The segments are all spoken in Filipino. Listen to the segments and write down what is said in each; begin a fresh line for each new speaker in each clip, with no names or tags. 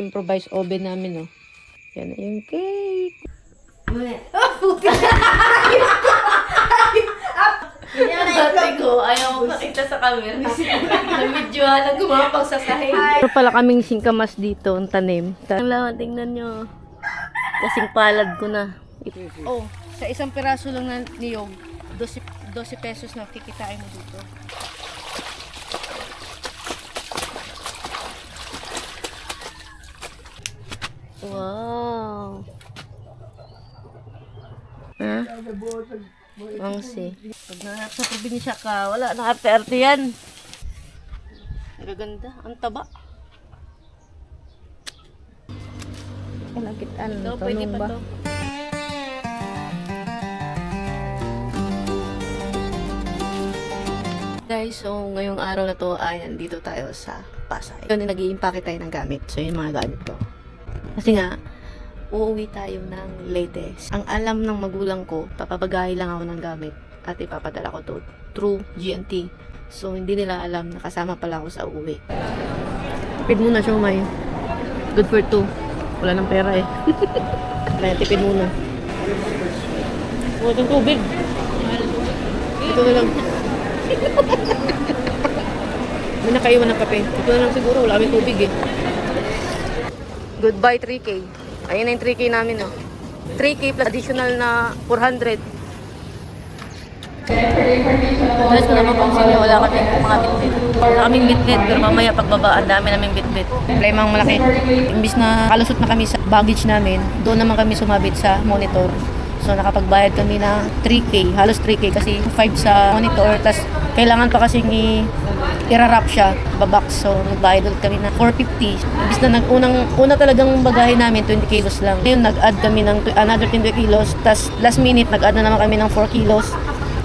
Improvised oven namin, oh. Yan na yung cake.
Yan na yung ko. Ayaw mo pakita sa camera. Medyo halang gumapang sa sahig.
Pero pala kaming singkamas dito, ang tanim. Ang laman, tingnan nyo. Kasing palad ko na. Oh, sa isang piraso lang na niyog, 12 pesos na kikitain mo dito. Wow. Ha? Mangsi. Pag nasa probinsya ka, wala na arte-arte yan. Ang gaganda. Ang taba. Kalakitan.
Ito, pwede
Tanong
pa
ba?
to.
Guys, so ngayong araw na to ay nandito tayo sa Pasay. Yun, nag-i-impake tayo ng gamit. So, yung mga gamit ko. Kasi nga, uuwi tayo ng latest. Ang alam ng magulang ko, papabagahe lang ako ng gamit at ipapadala ko to through GNT. So, hindi nila alam na kasama pala ako sa uwi. Tipid muna siya, May. Good for two. Wala ng pera eh. Kaya tipid muna. Huwag ng tubig. Ito na lang. May nakaiwan ng kape. Ito na lang siguro. Wala kami tubig eh. Goodbye 3K. Ayun na yung 3K namin, oh. 3K plus additional na 400. Tapos ko naman kung sino, wala kami mga bitbit. Wala kaming bitbit, pero mamaya pagbaba, ang dami naming bitbit. Problema ang malaki. Imbis na kalusot na kami sa baggage namin, doon naman kami sumabit sa monitor. So nakapagbayad kami ng 3K, halos 3K kasi 5 sa monitor, tas kailangan pa kasing i-wrap siya, babox. So nagbayad ulit kami ng 450. Imbis na una talagang bagahe namin 20 kilos lang. Ngayon nag-add kami ng another 20 kilos, tas last minute nag-add na naman kami ng 4 kilos.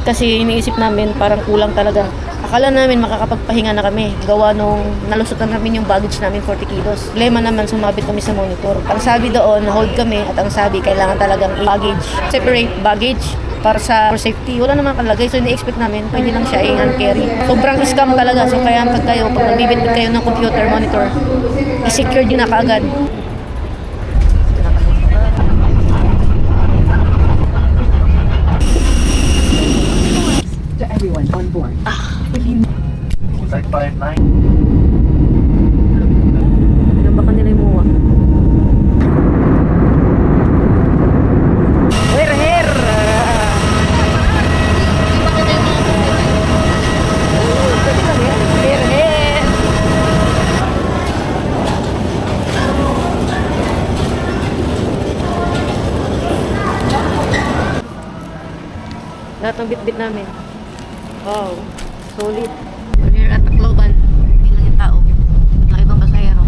Kasi iniisip namin parang kulang talaga. Akala namin makakapagpahinga na kami. Gawa nung nalusutan namin yung baggage namin 40 kilos. Problema naman sumabit kami sa monitor. Ang sabi doon, hold kami at ang sabi kailangan talagang i-baggage. Separate baggage para sa for safety. Wala naman kalagay. So ini-expect namin pwede lang siya i-hand carry. Sobrang scam talaga. So kaya pag nagbibitbit kayo ng computer monitor, i-secure din na kaagad.
To everyone on board.
It's like 5'9".
Ano ba kanila yung muwa? Her! Her! Lahat ng bit-bit namin. Wow, solid. We're here at Tacloban. Bilang yung tao. Ang ibang pasahero.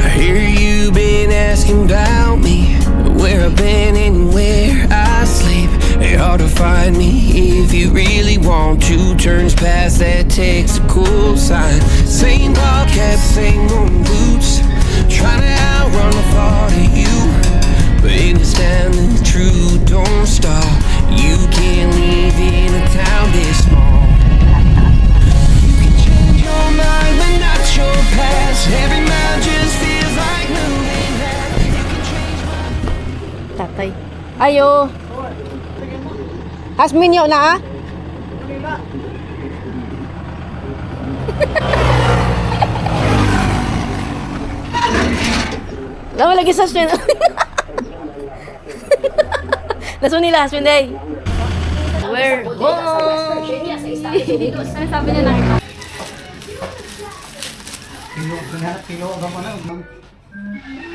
I hear you been asking about me, where I've been and where I sleep. It's hard to find me if you really want to. Turns past that takes a cool sign. Same ball cap, same moon boots. Trying to outrun the thought of you, but in standing true, don't stop. You can't live in a town this small. You can change your mind, but not your past. Every mile just feels like moving back. You can change my
Tatay. Ayo! Asmin yun na ah? Lama lagi sa Asmin. Nasun nila Asmin day. We're home!
Ano sabi niya na ito?
Kilo ba mo na?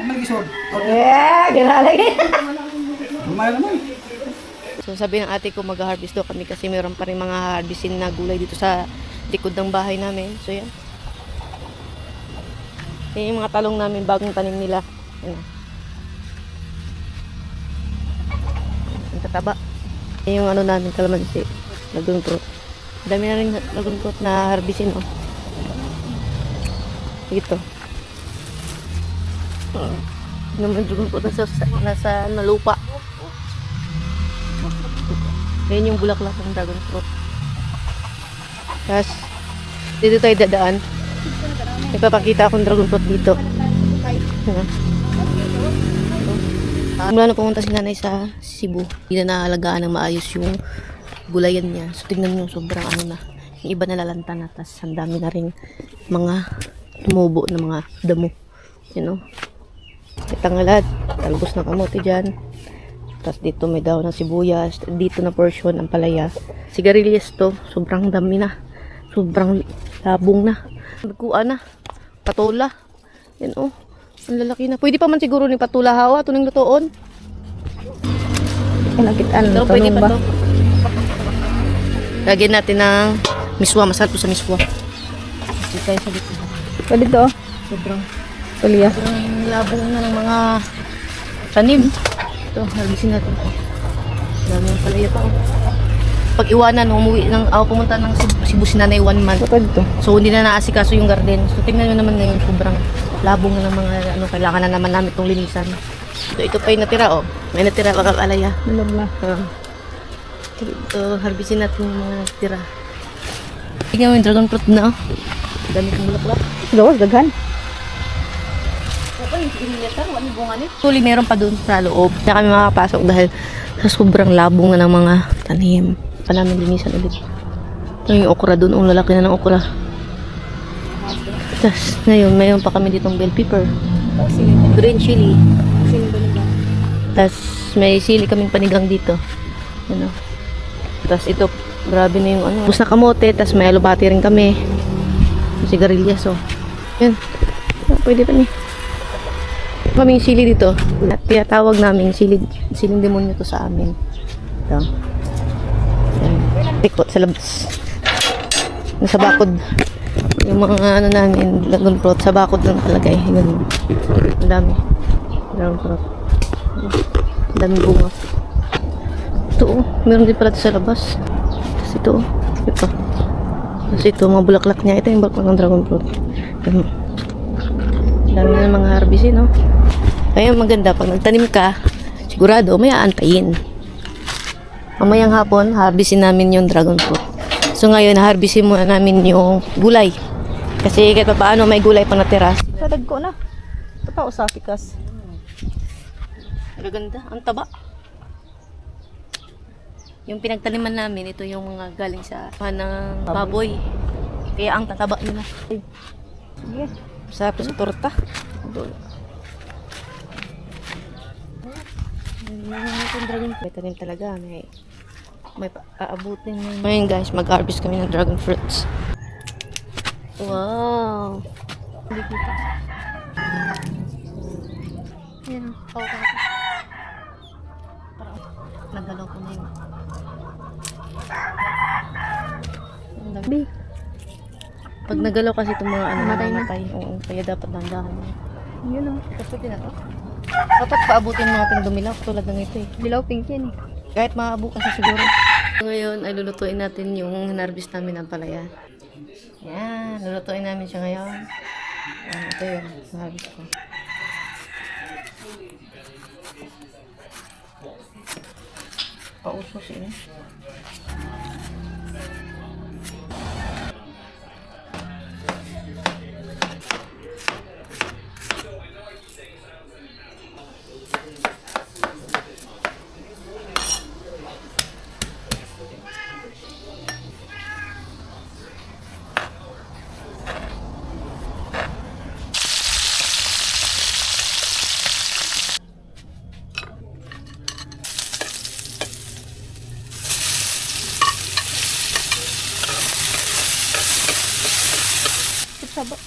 Ang magisod.
Yeah! Gila lagi.
Lumaya naman.
So sabi ng ate ko mag-harvest daw kami kasi meron pa rin mga harvestin na gulay dito sa likod ng bahay namin. So yan. Yan yung mga talong namin bagong tanim nila. Yan. Ang tataba. Yan yung ano namin kalamansi. Dragon fruit. Dami na rin dragon fruit na harvestin oh. Ito. Naman dragon fruit nasa lupa. Ayan yung bulaklak ng dragon fruit. Tapos, dito tayo dadaan. Ipapakita akong dragon fruit dito. Mula na pumunta si nanay sa Cebu, hindi na naalagaan ng maayos yung gulayan niya. So, tignan nyo, sobrang ano na. Yung iba nalalanta na, tas ang dami na rin mga tumubo na mga damo. You know? May tangalad, talbos ng kamote dyan. Tapos dito may daw ng sibuyas. Dito na portion ang palaya. Sigarilyas to, sobrang dami na. Sobrang labong na. Nagkuha na. Patola. Yan oh. Ang lalaki na. Pwede pa man siguro ni patula hawa. Ito ng lutoon.
Nakitaan
Pero pwede pa to. Lagyan natin ng miswa. Masarap to sa miswa. Dito tayo sa dito.
Pwede to.
Sobrang
Tuliya.
labong na ng mga tanim. Ito, harbisin natin. Dami yung palaya pa. Pag iwanan, umuwi ng, pumunta ng Cebu si nanay 1 month.
Pwede to.
So, hindi na naasikaso yung garden. So, tingnan nyo naman ngayon, sobrang labong na ng mga, kailangan na naman namin itong linisan. So, ito pa yung natira, oh. May natira, baka alaya.
Nalog na.
Ito, harbisin natin yung mga natira. Tingnan mo yung dragon fruit na, oh. Dami kong bulaklak.
Gawas, daghan.
Actually, meron pa dun sa loob. Kaya kami makakapasok dahil sa sobrang labong na ng mga tanim. Pa namin linisan ulit. Ito yung okra dun. Ang lalaki na ng okra. Tapos ngayon, mayroon pa kami ditong bell pepper. Green chili. Tapos may sili kaming panigang dito. Ano. Tapos ito, grabe na yung ano. Tapos na kamote. Tapos may alubati rin kami. Sigarilyas, oh. Yan. Pwede pa niya. Kaming sili dito. Tinatawag namin siling demonyo to sa amin. Ito. Yan. Tikot sa labas. Nasa bakod. Yung mga ano namin, dragon fruit, sa bakod lang talagay. Ganun. Ang dami. Dragon fruit. Ang dami bunga. Ito oh. Meron din pala ito sa labas. Tapos ito oh. Ito. Tapos ito, mga bulaklak niya. Ito yung bulaklak ng dragon fruit. Ganun. Dami na mga harvest, no? Kaya maganda, pag nagtanim ka, sigurado, may aantayin. Mamayang hapon, harvestin namin yung dragon fruit. So ngayon, harvestin muna namin yung gulay. Kasi kahit pa paano, may gulay pang natira.
Sadag ko na. Ito pa, usapikas.
Maganda, ang taba. Yung pinagtaniman namin, ito yung mga galing sa ng baboy. Kaya ang tataba nila.
Sige.
Sarap sa torta. May tanim talaga. May aabutin. Ngayon guys, mag-harvest kami ng dragon fruits. Wow! Hindi kita. Ayan, pao ka. Parang nagalaw ko na yun. Ang dami. Pag nagalaw kasi itong mga ano, matay. Oo, kaya dapat dandahan.
Yun o.
Kasi na to. Dapat paabutin natin dumilaw tulad ng ito eh.
Dilaw pink yan eh.
Kahit maabu kasi siguro. Ngayon ay lulutuin natin yung harvest namin ng palaya. Yan, lulutuin namin siya ngayon. Ito yun, harvest ko. Pausos eh.
Saba.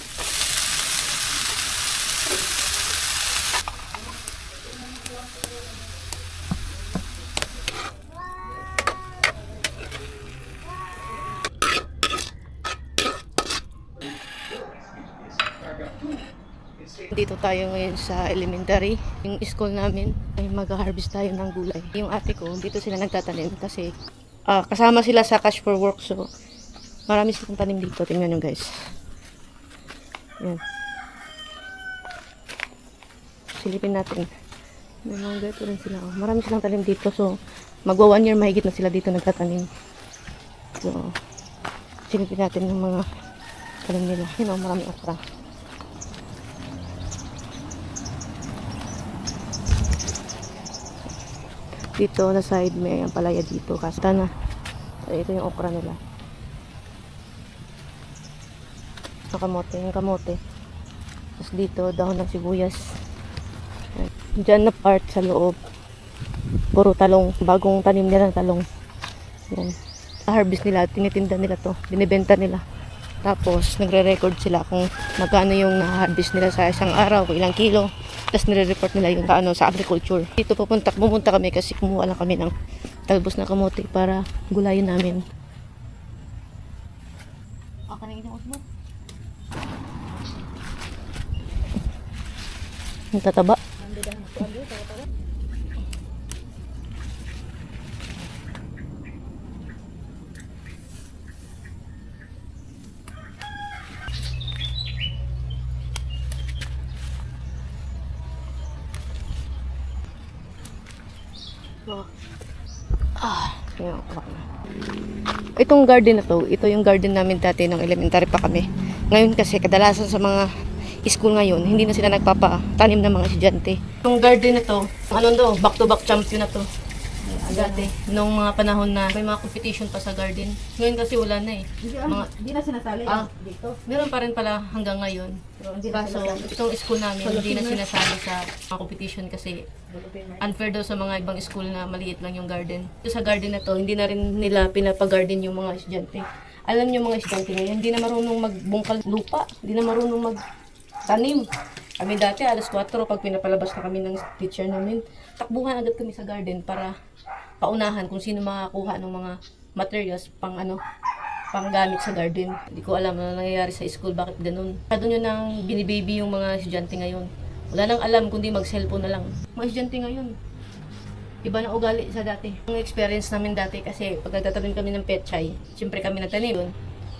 Dito tayo ngayon sa elementary. Yung school namin ay mag-harvest tayo ng gulay. Yung ate ko, dito sila nagtatanim kasi kasama sila sa Cash for Work. So, marami silang tanim dito. Tingnan nyo guys. Yan. silipin natin. May mga ganito rin sila. Oh. Marami silang tanim dito. So, magwa 1 year mahigit na sila dito nagtatanim. So, silipin natin yung mga tanim nila. Yun oh, marami okra. Dito na side may ang palaya dito. Kasi na. So, ito yung okra nila. Yung kamote. Tapos dito, dahon ng sibuyas. Diyan na part sa loob. Puro talong. Bagong tanim nila ng talong. Yan. Harvest nila, tinitinda nila to. Binibenta nila. Tapos, nagre-record sila kung magkano yung na-harvest nila sa isang araw, kung ilang kilo. Tapos, nire-report nila yung sa agriculture. Dito pumunta kami kasi kumuha lang kami ng talbos na kamote para gulayin namin. Ang tataba. Yan, okay. Itong garden na to, ito yung garden namin dati nung elementary pa kami. Ngayon kasi kadalasan sa mga school ngayon, hindi na sila nagpapatanim ng mga estudyante. Itong garden na to, back to back champion na to. Dati, nung mga panahon na may mga competition pa sa garden. Ngayon kasi wala na eh.
Hindi na sinasali dito.
Meron pa rin pala hanggang ngayon. Kaso, itong school namin, hindi na sinasali sa mga competition kasi unfair daw sa mga ibang school na maliit lang yung garden. Ito sa garden na to, hindi na rin nila pinapag-garden yung mga estudyante. Alam niyo mga estudyante ngayon, hindi na marunong magbungkal lupa, hindi na marunong magtanim. Kami dati, alas 4, pag pinapalabas na kami ng teacher namin, takbuhan agad kami sa garden para paunahan kung sino makakuha ng mga materials pang gamit sa garden. Hindi ko alam ano nangyayari sa school, bakit ganun. Doon yun ang binibaby yung mga estudyante ngayon. Wala nang alam kundi mag-cellphone na lang. Mga estudyante ngayon, iba na ugali sa dati. Ang experience namin dati kasi pag nagtatanim kami ng petchay, siyempre kami nagtanim doon.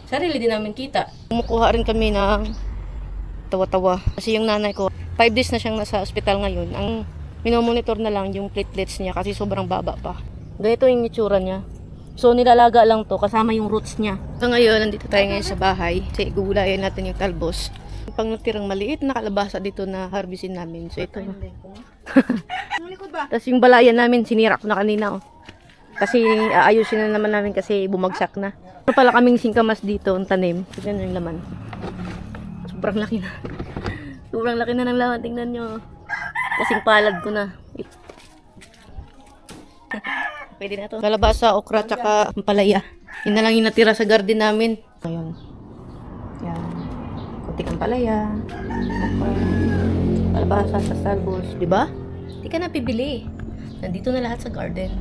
Sarili din namin kita. Kumukuha rin kami ng tawa-tawa. Kasi yung nanay ko, 5 days na siyang nasa ospital ngayon. Ang minomonitor na lang yung platelets niya kasi sobrang baba pa. Ganito yung itsura niya. So, nilalaga lang to kasama yung roots niya. So, ngayon, nandito tayo ngayon sa bahay. Kasi igugulayan natin yung talbos. Pang natirang maliit na kalabasa dito na harvestin namin. So, ito. Tapos yung balayan namin, sinira ko na kanina. Oh. Kasi aayusin na naman namin kasi bumagsak na. Pero pala kaming singkamas dito, ang tanim. Tignan yung laman. Sobrang laki na. Sobrang laki na ng laman. Tingnan nyo. Kasing palad ko na. Pwede na to. Kalabasa, okra, tsaka palaya. Yun na lang yung natira sa garden namin. Ayun. Yan. Kunti kang palaya. Okra. Kalabasa sa talbos. Diba? Hindi ka na pibili. Nandito na lahat sa garden.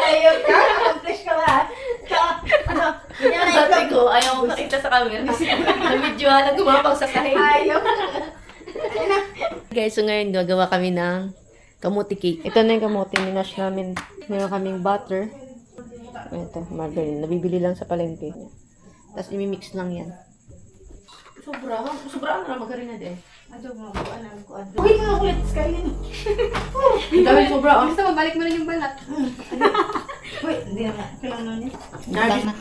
Ayun ka, accomplish ka ba?
Dati ko, ayaw ko makita sa camera. Na-video na gumapang sa sahig.
Ayaw.
Guys, so ngayon gagawa kami ng kamote cake. Ito na yung kamote, minash namin. Meron kaming butter. Ito, margarine. Nabibili lang sa palengke. Tapos imimix lang yan. Sobra na margarine na din.
Uy, mga kulit, kainin.
Ang dami sobra.
Basta mabalik mo rin yung balat. Uy, hindi na. Kailangan niya.
Na.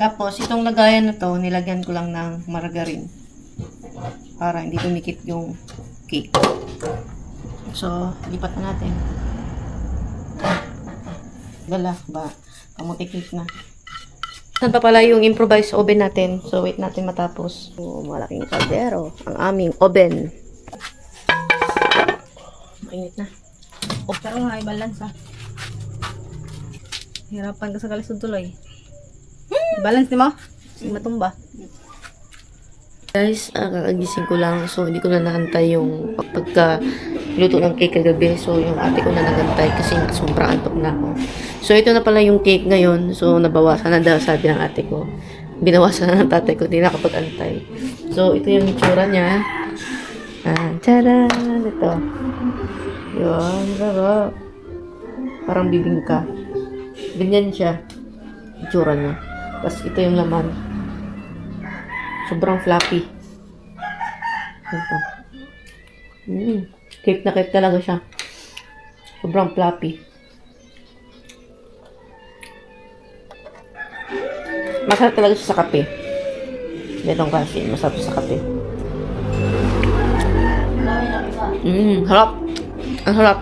Tapos, itong lagayan na to, nilagyan ko lang ng margarine. Para hindi tumikit yung cake. So, lipat na natin. Kamote cake na. Saan pa pala yung improvised oven natin? So, wait natin matapos. So, malaking kaldero. Ang aming oven. Mainit na.
Pero nga, i-balance ha. Hirapan ka sa kalisod tuloy. Balance ni mo? Matumba.
Guys, kakagising ko lang. So, hindi ko na naantay yung pagka-luto ng cake kagabi. So, yung ate ko na nagantay kasi sobrang antok na ako. So, ito na pala yung cake ngayon. So, nabawasan na daw, sabi ng ate ko. Binawasan na ng tatay ko. Hindi nakapag-antay. So, ito yung itsura niya. Tcharan! Ito. Yun, sarap. Parang bibingka. Ganyan siya. Itsura niya. Tapos, ito yung laman. Sobrang fluffy. Ito. Cake na cake talaga siya. Sobrang fluffy. Masarap talaga siya sa kape. Ganitong kasi. Masarap siya sa kape. Harap. Ang harap.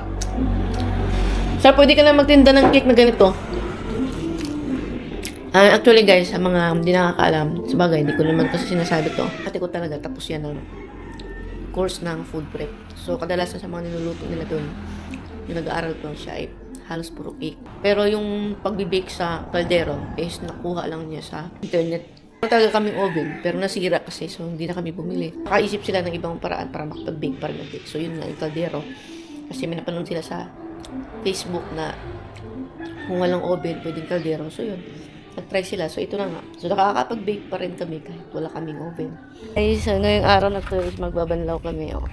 So, pwede ka na magtinda ng cake na ganito. Actually guys, sa mga hindi nakakaalam, sabagay, hindi ko naman kasi sinasabi to. Ate ko talaga, tapos yan ng course ng food prep. So, kadalasan sa mga niluluto nila doon, yung nag-aaral ko siya ay halos puro cake. Pero yung pag-bake sa kaldero is nakuha lang niya sa internet. Meron talaga kaming oven, pero nasira kasi, so hindi na kami bumili. Nakaisip sila ng ibang paraan para makapag-bake para mag-bake. So, yun nga, yung kaldero. Kasi may napanood sila sa Facebook na kung walang oven, pwedeng kaldero. So, yun. Nag-try sila. So, ito na nga. So, nakakapag-bake pa rin kami kahit wala kaming oven. Ay, so, ngayong araw na to is magbabanlaw kami. Oh.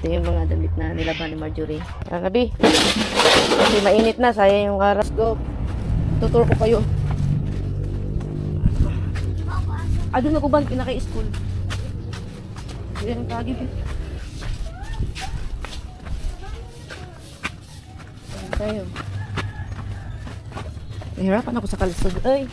Ito yung mga damit na nilaban ni Marjorie. Gabi. Kasi mainit na. Sayang yung araw. Let's go. Tuturo ko kayo. Doon ako ba? Pinaka-school. Yan ang kagib. Ayan tayo. Nahirapan ako sa kalisod. Ay!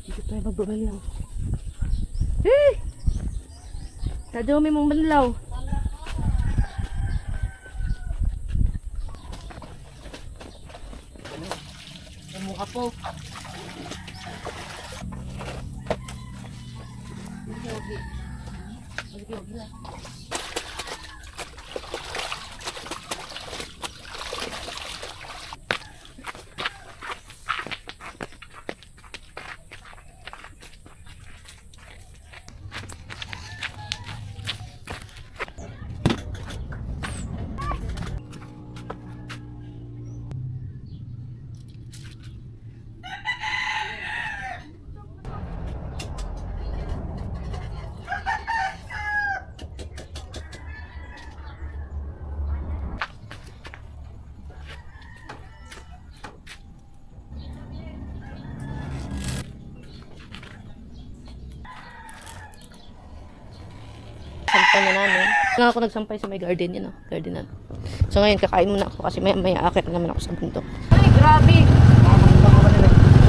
Dito tayo magbabanlaw. Eh! Tadyo may mong banlaw. Apo. Sampay na namin. Nga ako nagsampay sa may garden yun, gardenan. So ngayon kakain muna ako kasi maya akit na naman ako sa bundok. Ay, grabe!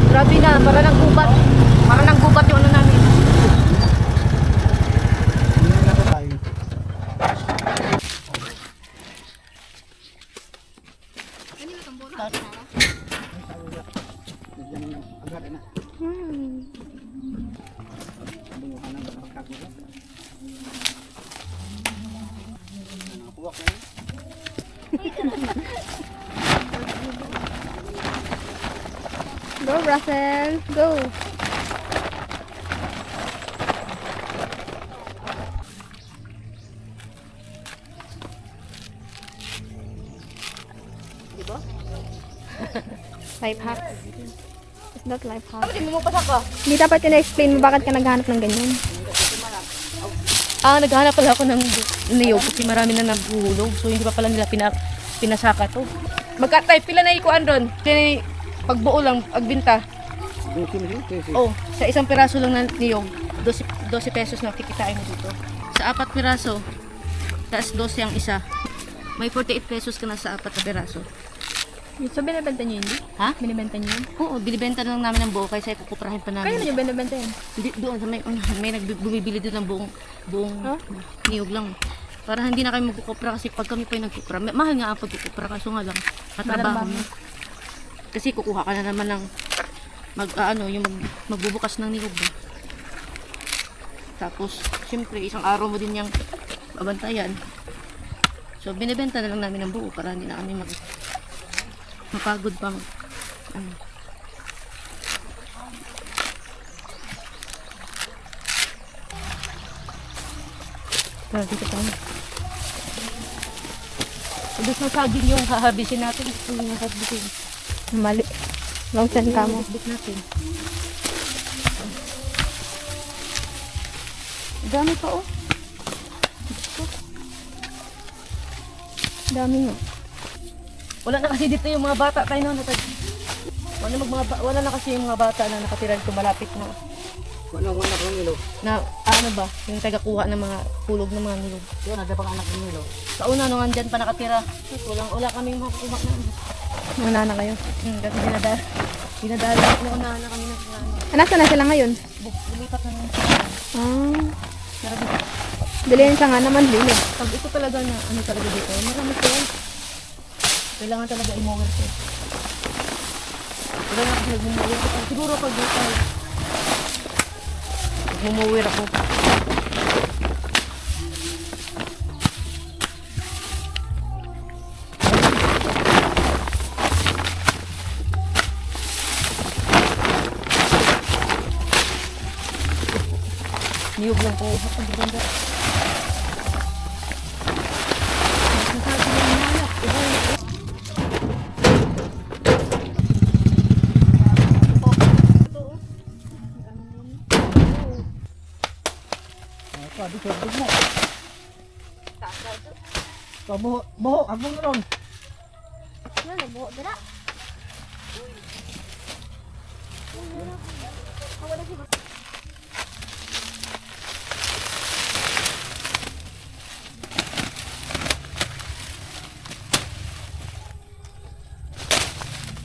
Grabe na, para ng gubat. Para ng gubat yung ano namin.
Go, Russell. Go.
Diba?
Life hacks. It's not life hacks.
Hindi mo pasak ka.
Hindi dapat ka na-explain mo bakit ka naghahanap ng ganyan.
Naghahanap pala ako ng niyog kasi marami na nabuhulog. So hindi pa pala nila pinasaka to. Magka-type pila na ikuan doon. Kasi pagbuo lang, agbinta. Oh, sa isang piraso lang ng niyog, 12 pesos na kikitain mo dito. Sa 4 piraso, taas 12 ang isa. May 48 pesos ka na sa 4 na piraso.
So, binibenta niyo yun?
Ha?
Binibenta niyo yun?
Oo, binibenta na lang namin ng buo kaysa ikukuprahin pa namin.
Kaya niyo binibenta yun?
Hindi, doon sa may bumibili doon ng buong niyog lang. Para hindi na kami magkukupra kasi pag kami pa yung nagkukupra, mahal nga ang pagkukupra kaso nga lang matrabaho mo. Kasi kukuha ka na naman ng magbubukas ng niyog ba. Tapos, syempre, isang araw mo din yung babantayan. So, binibenta na lang namin ng buo para hindi na kami mapagod pa. Tara, dito tayo. Ubus na saging yung hahabisin natin. Yung hahabisin.
Mali. Long send ka mo.
Ubus natin. Dami pa oh.
Dami nga.
Wala na kasi dito yung mga bata tayo noon. Wala na kasi yung mga bata na nakatira dito malapit na.
Wala kang nilo.
Na ano ba, yung taga-kuha ng mga pulog ng mga nilog.
Yun, ada pang anak ng nilo.
Sa una nung andyan pa nakatira, wala kaming makukuha na.
Wala na kayo.
Kasi dinadala na unahan na kami ng ano.
Nasaan na sila ngayon?
Lumipat na naman.
Ah. Bilhin siya nga naman, bilhin.
Pag ito talaga na, ano talaga dito, marami ko yan. Kailangan talaga i-mower ko. Wala na kasi nag-mower ko. Siguro pag nag-mower ako. Niyog lang po. Ang ganda.
Buho, abong na ron.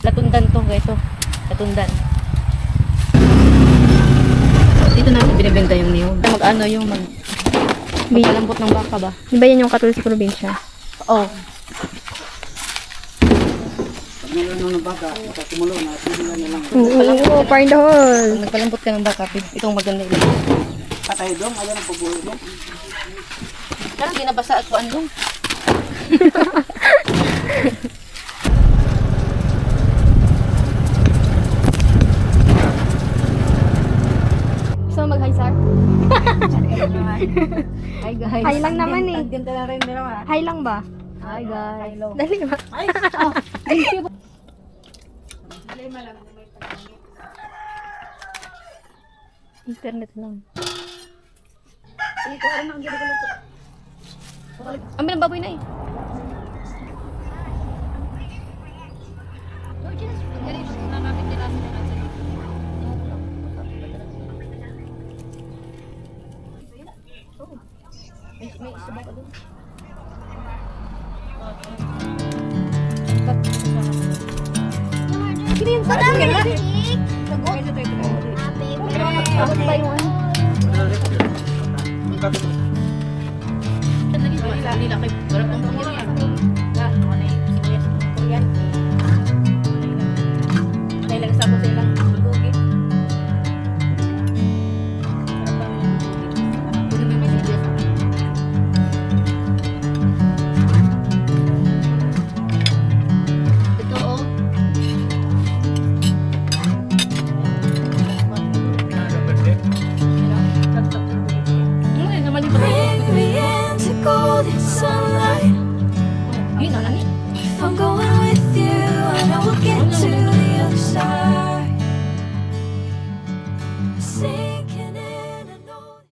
Latundan to guys, oh. Latundan. Dito namin binibenta yung niyog. Mag-ano yung magpalambot ng baka ba?
Di ba yan yung katulad sa probinsya?
Oh.
Pag nalunong ng baka, makakumulo na, hindi na lang.
Oo, parang the hole.
Pag nagpalambot ka ng baka, itong maganda ilo.
Patay doon, alam ang pagbuhay mo.
Parang ginabasa at kuan dong.
Gusto mo mag-hi, sir?
Hi guys.
Hi lang naman eh.
Tagyan na rin dalawa.
Hi lang ba?
Hi guys. Hello.
Dali ba?
Internet lang. Ang bilang baboy na eh. May isa ba ka doon?
Green sa namin na. Abot ba yung ano?
Siya naging wala nila kay wala pang pangyari.